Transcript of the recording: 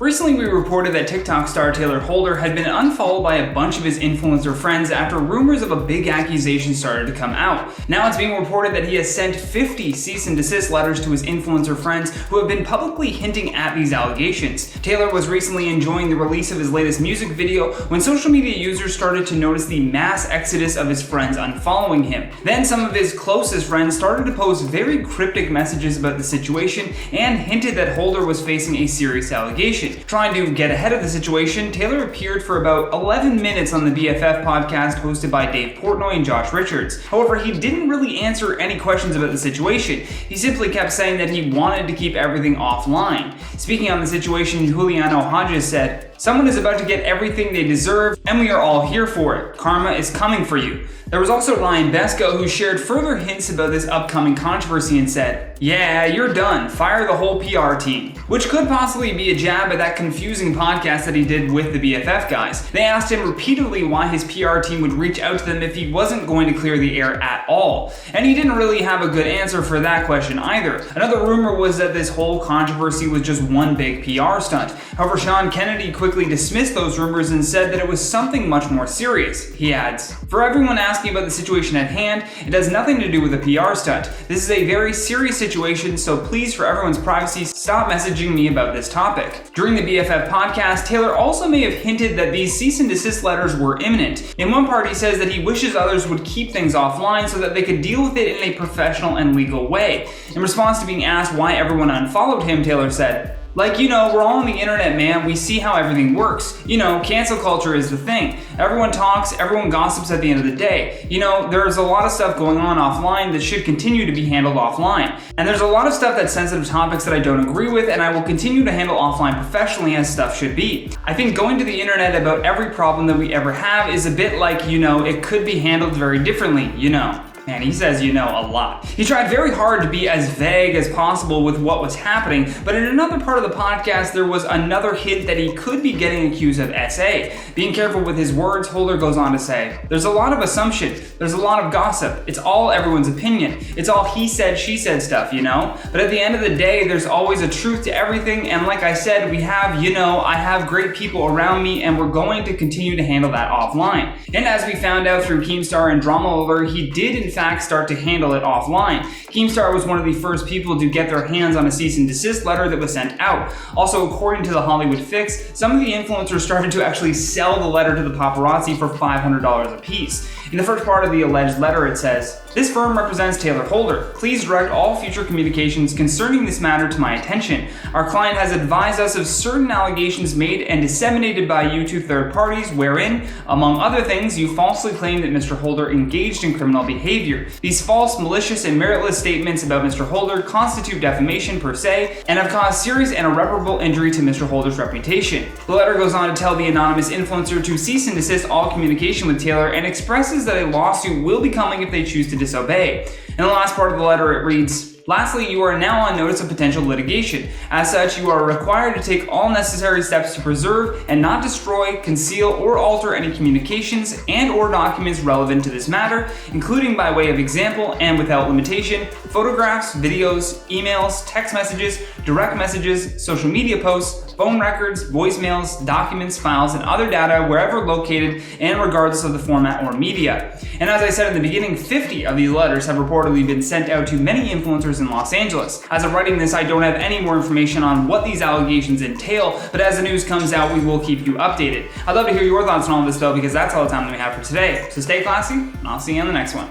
Recently, we reported that TikTok star Tayler had been unfollowed by a bunch of his influencer friends after rumors of a big accusation started to come out. Now it's being reported that he has sent 50 cease and desist letters to his influencer friends who have been publicly hinting at these allegations. Tayler was recently enjoying the release of his latest music video when social media users started to notice the mass exodus of his friends unfollowing him. Then some of his closest friends started to post very cryptic messages about the situation and hinted that Holder was facing a serious allegation. Trying to get ahead of the situation, Tayler appeared for about 11 minutes on the BFF podcast hosted by Dave Portnoy and Josh Richards. However, he didn't really answer any questions about the situation. He simply kept saying that he wanted to keep everything offline. Speaking on the situation, Juliano Hodges said, "Someone is about to get everything they deserve, and we are all here for it. Karma is coming for you." There was also Ryan Besko, who shared further hints about this upcoming controversy and said, "Yeah, you're done. Fire the whole PR team." Which could possibly be a jab at that confusing podcast that he did with the BFF guys. They asked him repeatedly why his PR team would reach out to them if he wasn't going to clear the air at all. And he didn't really have a good answer for that question either. Another rumor was that this whole controversy was just one big PR stunt. However, Sean Kennedy quickly dismissed those rumors and said that it was something much more serious. He adds, "For everyone asking about the situation at hand, it has nothing to do with a PR stunt. This is a very serious situation, so please, for everyone's privacy, stop messaging me about this topic." During the BFF podcast, Tayler also may have hinted that these cease and desist letters were imminent. In one part, he says that he wishes others would keep things offline so that they could deal with it in a professional and legal way. In response to being asked why everyone unfollowed him, Tayler said, we're all on the internet, man. We see how everything works. Cancel culture is the thing. Everyone talks, everyone gossips at the end of the day. There's a lot of stuff going on offline that should continue to be handled offline. And there's a lot of stuff that's sensitive topics that I don't agree with, and I will continue to handle offline professionally as stuff should be. I think going to the internet about every problem that we ever have is a bit like, it could be handled very differently, Man, he says a lot. He tried very hard to be as vague as possible with what was happening, but in another part of the podcast, there was another hint that he could be getting accused of SA. Being careful with his words, Holder goes on to say, "There's a lot of assumption. There's a lot of gossip. It's all everyone's opinion. It's all he said, she said stuff, But at the end of the day, there's always a truth to everything, and like I said, we have, I have great people around me, and we're going to continue to handle that offline." And as we found out through Keemstar and Drama Alert, he did in fact start to handle it offline. Keemstar was one of the first people to get their hands on a cease and desist letter that was sent out. Also, according to the Hollywood Fix, some of the influencers started to actually sell the letter to the paparazzi for $500 a piece. In the first part of the alleged letter, it says, "This firm represents Tayler Holder. Please direct all future communications concerning this matter to my attention. Our client has advised us of certain allegations made and disseminated by you to third parties wherein, among other things, you falsely claim that Mr. Holder engaged in criminal behavior. These false, malicious, and meritless statements about Mr. Holder constitute defamation per se and have caused serious and irreparable injury to Mr. Holder's reputation." The letter goes on to tell the anonymous influencer to cease and desist all communication with Tayler and expresses that a lawsuit will be coming if they choose to disobey. In the last part of the letter, it reads, "Lastly, you are now on notice of potential litigation. As such, you are required to take all necessary steps to preserve and not destroy, conceal, or alter any communications and/or documents relevant to this matter, including by way of example and without limitation, photographs, videos, emails, text messages, direct messages, social media posts, phone records, voicemails, documents, files, and other data wherever located and regardless of the format or media." And as I said in the beginning, 50 of these letters have reportedly been sent out to many influencers in Los Angeles. As of writing this, I don't have any more information on what these allegations entail, but as the news comes out, we will keep you updated. I'd love to hear your thoughts on all this though, because that's all the time that we have for today. So stay classy, and I'll see you on the next one.